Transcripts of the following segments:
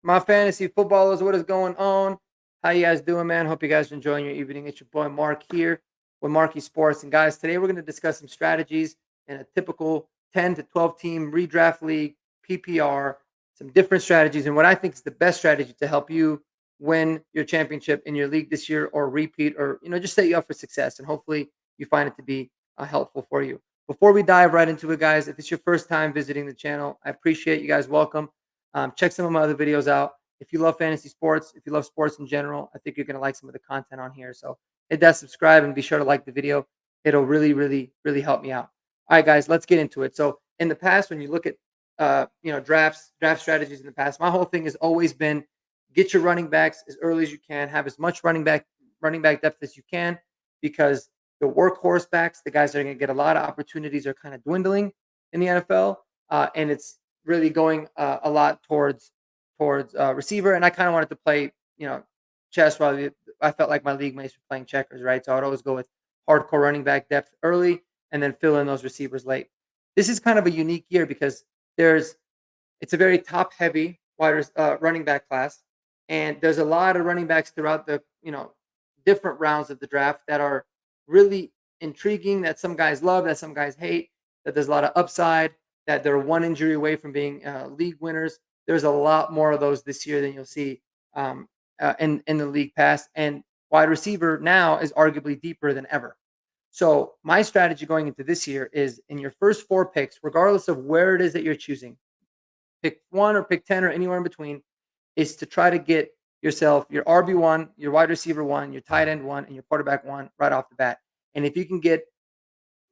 My fantasy footballers, what is going on? How you guys doing, man? Hope you guys are enjoying your evening. It's your boy Mark here with Marky Sports. And guys, today we're going to discuss some strategies in a typical 10 to 12 team redraft league, PPR, some different strategies, and what I think is the best strategy to help you win your championship in your league this year or repeat or just set you up for success. And hopefully you find it to be helpful for you. Before we dive right into it, guys, if it's your first time visiting the channel, I appreciate you guys. Welcome. Check some of my other videos out. If you love fantasy sports, if you love sports in general, I think you're going to like some of the content on here. So hit that subscribe and be sure to like the video. It'll really, really, really help me out. All right, guys, let's get into it. So in the past, when you look at draft strategies in the past, my whole thing has always been get your running backs as early as you can, have as much running back depth as you can, because the workhorse backs, the guys that are going to get a lot of opportunities, are kind of dwindling in the NFL, and it's really going a lot towards receiver. And I kind of wanted to play, chess while I felt like my league mates were playing checkers, right? So I would always go with hardcore running back depth early and then fill in those receivers late. This is kind of a unique year because there's it's a very top heavy running back class, and there's a lot of running backs throughout the different rounds of the draft that are really intriguing. That some guys love, that some guys hate. That there's a lot of upside. That they're one injury away from being league winners. There's a lot more of those this year than you'll see in the league pass. And wide receiver now is arguably deeper than ever. So my strategy going into this year is in your first four picks, regardless of where it is that you're choosing, pick one or pick 10 or anywhere in between, is to try to get yourself your RB1, your wide receiver one, your tight end one, and your quarterback one right off the bat. And if you can get,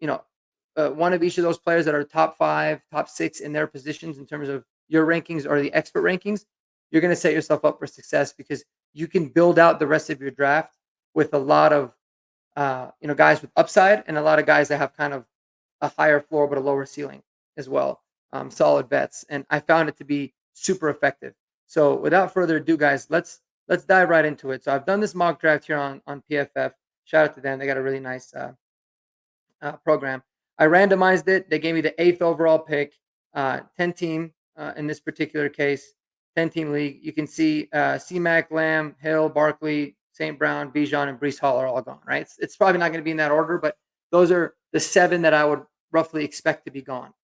you know, one of each of those players that are top five, top six in their positions in terms of your rankings or the expert rankings, you're going to set yourself up for success because you can build out the rest of your draft with a lot of, guys with upside and a lot of guys that have kind of a higher floor but a lower ceiling as well. Solid bets, and I found it to be super effective. So without further ado, guys, let's dive right into it. So I've done this mock draft here on PFF. Shout out to them; they got a really nice program. I randomized it. They gave me the eighth overall pick, 10 team in this particular case, 10-team league. You can see C-Mac, Lamb, Hill, Barkley, St. Brown, Bijan, and Brees Hall are all gone, right? It's probably not going to be in that order, but those are the seven that I would roughly expect to be gone.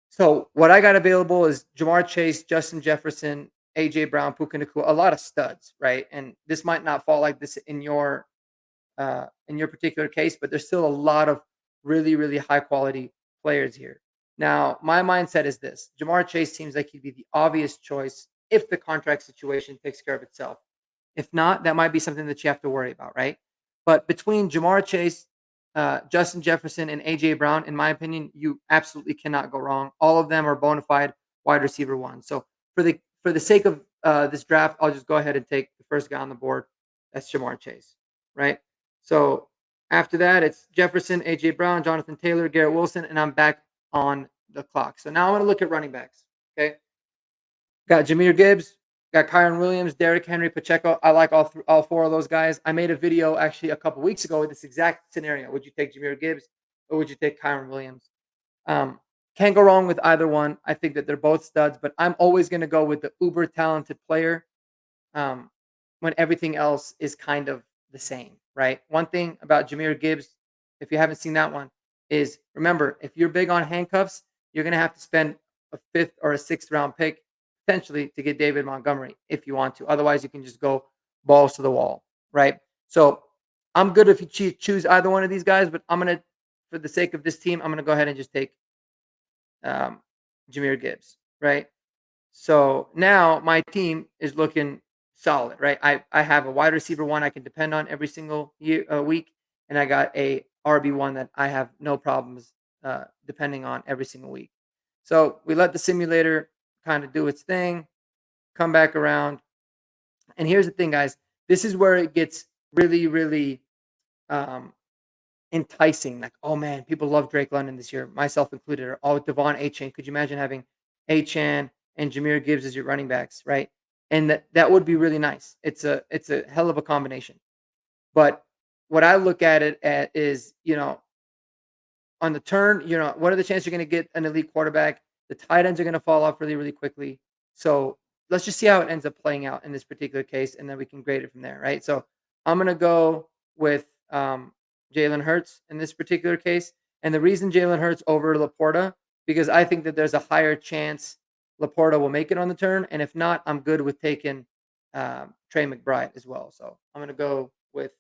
So what I got available is Jamar Chase, Justin Jefferson, AJ Brown, Puka Nacua, a lot of studs, right? And this might not fall like this in your particular case, but there's still a lot of really, really high quality players here. Now, my mindset is this: Jamar Chase seems like he'd be the obvious choice if the contract situation takes care of itself. If not, that might be something that you have to worry about, right? But between Jamar Chase, Justin Jefferson, and AJ Brown, in my opinion, you absolutely cannot go wrong. All of them are bona fide wide receiver ones. So for the sake of this draft, I'll just go ahead and take the first guy on the board. That's Jamar Chase, right? So after that, it's Jefferson, AJ Brown, Jonathan Taylor, Garrett Wilson, and I'm back on the clock. So now I'm going to look at running backs. Okay, got Jameer Gibbs, got Kyron Williams, Derrick Henry, Pacheco. I like all four of those guys. I made a video actually a couple weeks ago with this exact scenario. Would you take Jameer Gibbs or would you take Kyron Williams? Um, can't go wrong with either one. I think that they're both studs, but I'm always going to go with the uber talented player um, when everything else is kind of the same, right? One thing about Jameer Gibbs, if you haven't seen that one, is remember, if you're big on handcuffs, you're going to have to spend a fifth or a sixth round pick potentially to get David Montgomery if you want to. Otherwise, you can just go balls to the wall, right? So I'm good if you choose either one of these guys, but for the sake of this team, I'm going to go ahead and just take um, Jameer Gibbs, right? So now my team is looking solid, right? I have a wide receiver one I can depend on every single week, and I got a RB one that I have no problems depending on every single week. So we let the simulator kind of do its thing, come back around, and here's the thing, guys. This is where it gets really, really um, enticing. Like, oh man, people love Drake London this year, myself included. Or oh, Devon Achane. Could you imagine having Achane and Jameer Gibbs as your running backs, right? And that would be really nice. It's a hell of a combination. But what I look at it at is, on the turn, what are the chances you're going to get an elite quarterback? The tight ends are going to fall off really, really quickly. So let's just see how it ends up playing out in this particular case, and then we can grade it from there, right? So I'm gonna go with Jalen Hurts in this particular case, and the reason Jalen Hurts over Laporta because I think that there's a higher chance Laporta will make it on the turn, and if not, I'm good with taking Trey McBride as well. So I'm gonna go with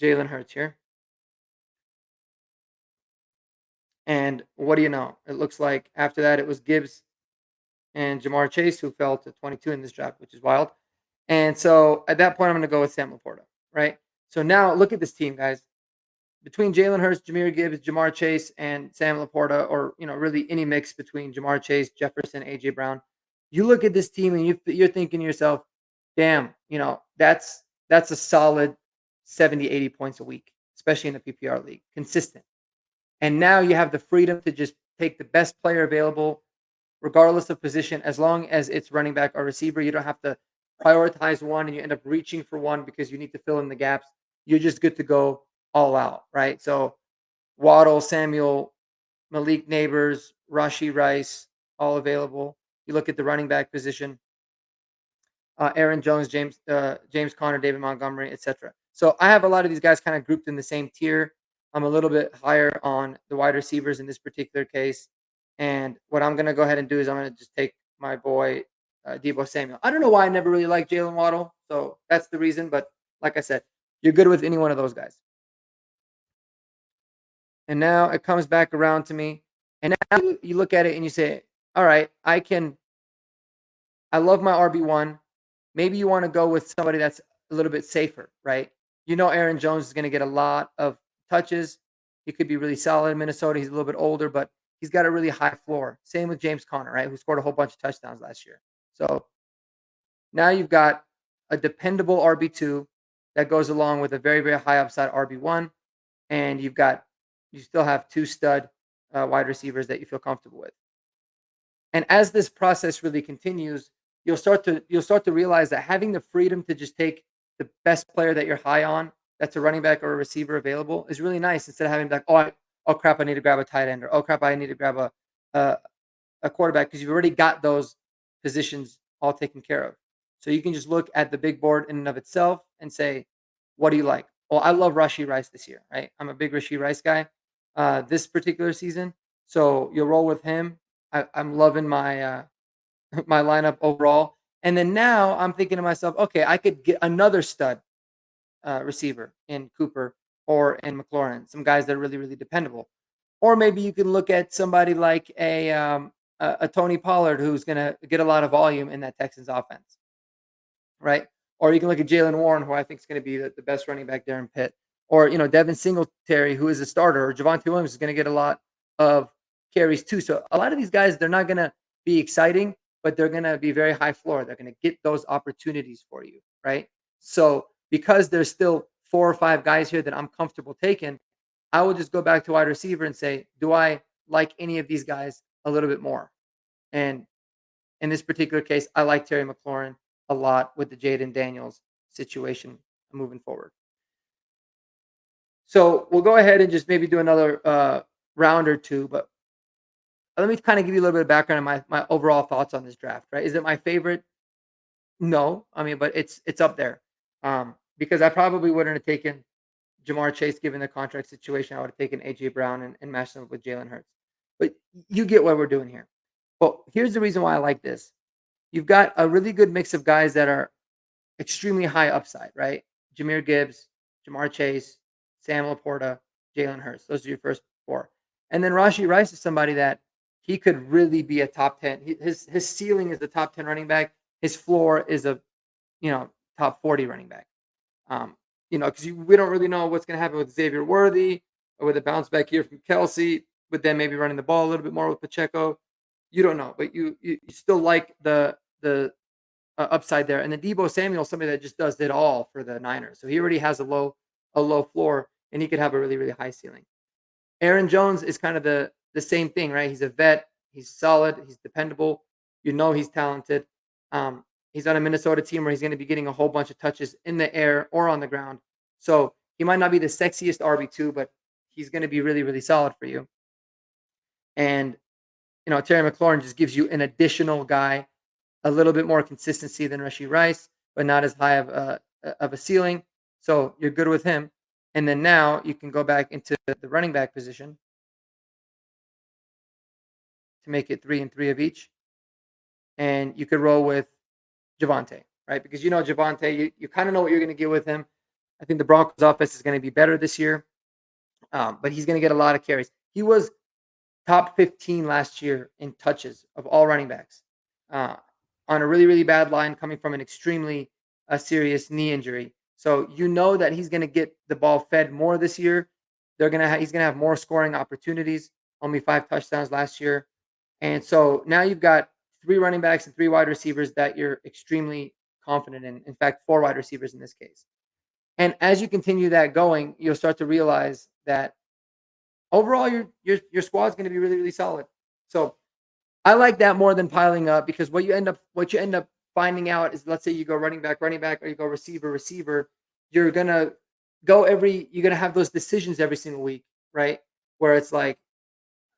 Jalen Hurts here. And what do you know? It looks like after that it was Gibbs and Jamar Chase who fell to 22 in this draft, which is wild. And so at that point, I'm going to go with Sam Laporta, right? So now look at this team, guys. Between Jalen Hurts, Jameer Gibbs, Jamar Chase, and Sam Laporta, or really any mix between Jamar Chase, Jefferson, AJ Brown, you look at this team and you're thinking to yourself, damn, that's a solid 70, 80 points a week, especially in the PPR league, consistent. And now you have the freedom to just take the best player available, regardless of position, as long as it's running back or receiver. You don't have to prioritize one and you end up reaching for one because you need to fill in the gaps. You're just good to go all out, right? So Waddle, Samuel, Malik Neighbors, Rashi Rice, all available. You look at the running back position, Aaron Jones, James Conner, David Montgomery, etc. So I have a lot of these guys kind of grouped in the same tier. I'm a little bit higher on the wide receivers in this particular case. And what I'm going to go ahead and do is I'm going to just take my boy Debo Samuel. I don't know why I never really liked Jalen Waddle, so that's the reason. But like I said, you're good with any one of those guys. And now it comes back around to me, and now you look at it and you say, "All right, I love my RB1. Maybe you want to go with somebody that's a little bit safer, right? Aaron Jones is going to get a lot of touches. He could be really solid in Minnesota. He's a little bit older, but he's got a really high floor. Same with James Conner, right? Who scored a whole bunch of touchdowns last year. So now you've got a dependable RB2 that goes along with a very, very high upside RB1. And you still have two stud wide receivers that you feel comfortable with. And as this process really continues, you'll start to realize that having the freedom to just take the best player that you're high on, that's a running back or a receiver available, is really nice instead of having like, oh crap, I need to grab a tight end, or oh crap, I need to grab a, a quarterback, because you've already got those positions all taken care of. So you can just look at the big board in and of itself and say, what do you like? Well, I love Rashi Rice this year, right? I'm a big Rashi Rice guy this particular season. So you'll roll with him. I'm loving my my lineup overall. And then now I'm thinking to myself, okay, I could get another stud receiver in Cooper or in McLaurin, some guys that are really, really dependable. Or maybe you can look at somebody like a Tony Pollard who's going to get a lot of volume in that Texans offense, right? Or you can look at Jalen Warren, who I think is going to be the best running back there in Pitt. Or, Devin Singletary, who is a starter, or Javonte Williams is going to get a lot of carries too. So a lot of these guys, they're not going to be exciting, but they're going to be very high floor. They're going to get those opportunities for you, right? So because there's still 4 or 5 guys here that I'm comfortable taking, I will just go back to wide receiver and say, do I like any of these guys a little bit more? And in this particular case, I like Terry McLaurin a lot with the Jaden Daniels situation moving forward. So we'll go ahead and just maybe do another round or two, but let me kind of give you a little bit of background on my overall thoughts on this draft, right? Is it my favorite? No. I mean, but it's up there. Because I probably wouldn't have taken Jamar Chase given the contract situation. I would have taken AJ Brown and matched them up with Jalen Hurts. But you get what we're doing here. Well, here's the reason why I like this. You've got a really good mix of guys that are extremely high upside, right? Jameer Gibbs, Jamar Chase, Sam Laporta, Jalen Hurts. Those are your first 4. And then Rashi Rice is somebody that he could really be a top 10. His ceiling is the top 10 running back. His floor is a top 40 running back. Because we don't really know what's going to happen with Xavier Worthy or with a bounce back here from Kelsey, with them maybe running the ball a little bit more with Pacheco. You don't know, but you still like the upside there. And then Debo Samuel, somebody that just does it all for the Niners. So he already has a low floor, and he could have a really, really high ceiling. Aaron Jones is kind of the same thing, right? He's a vet. He's solid. He's dependable. He's talented. He's on a Minnesota team where he's going to be getting a whole bunch of touches in the air or on the ground. So he might not be the sexiest RB2, but he's going to be really, really solid for you. And, Terry McLaurin just gives you an additional guy a little bit more consistency than Rashee Rice, but not as high of a ceiling. So you're good with him. And then now you can go back into the running back position to make it 3 and 3 of each, and you could roll with Javante, right? Because you know Javante, you kind of know what you're going to get with him. I think the Broncos' offense is going to be better this year, but he's going to get a lot of carries. He was top 15 last year in touches of all running backs, uh, on a really, really bad line coming from an extremely serious knee injury. So you know that he's going to get the ball fed more this year. He's going to have more scoring opportunities. Only 5 touchdowns last year, and so now you've got 3 running backs and 3 wide receivers that you're extremely confident in. In fact, 4 wide receivers in this case. And as you continue that going, you'll start to realize that overall your squad's going to be really, really solid. So I like that more than piling up, because what you end up finding out is, let's say you go running back, or you go receiver, receiver, you're gonna you're gonna have those decisions every single week, right? Where it's like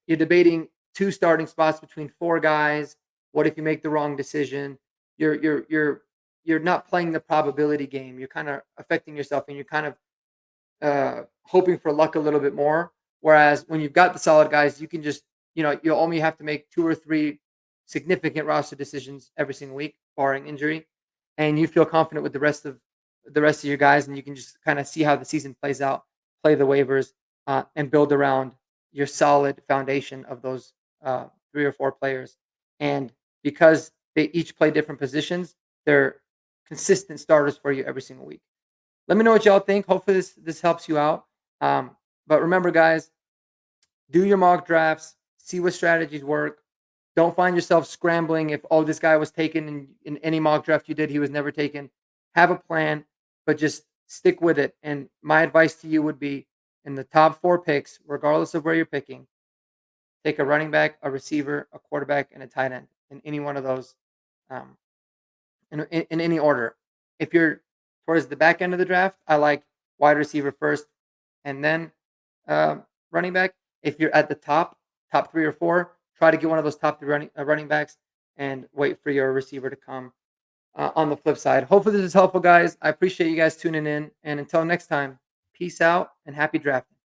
you're debating 2 starting spots between 4 guys. What if you make the wrong decision? You're not playing the probability game. You're kind of affecting yourself, and you're kind of hoping for luck a little bit more. Whereas when you've got the solid guys, you can just, you only have to make 2 or 3 significant roster decisions every single week, barring injury, and you feel confident with the rest of your guys, and you can just kind of see how the season plays out, play the waivers, and build around your solid foundation of those 3 or 4 players. And because they each play different positions, they're consistent starters for you every single week. Let me know what y'all think. Hopefully this helps you out. Um, but remember, guys, do your mock drafts, see what strategies work. Don't find yourself scrambling if, oh, this guy was taken in any mock draft you did, he was never taken. Have a plan, but just stick with it. And my advice to you would be, in the top 4 picks, regardless of where you're picking, take a running back, a receiver, a quarterback, and a tight end in any one of those, um, in any order. If you're towards the back end of the draft, I like wide receiver first, and then running back. If you're at the top 3 or 4, try to get one of those top 3 running backs, and wait for your receiver to come on the flip side. Hopefully, this is helpful, guys. I appreciate you guys tuning in. And until next time, peace out and happy drafting.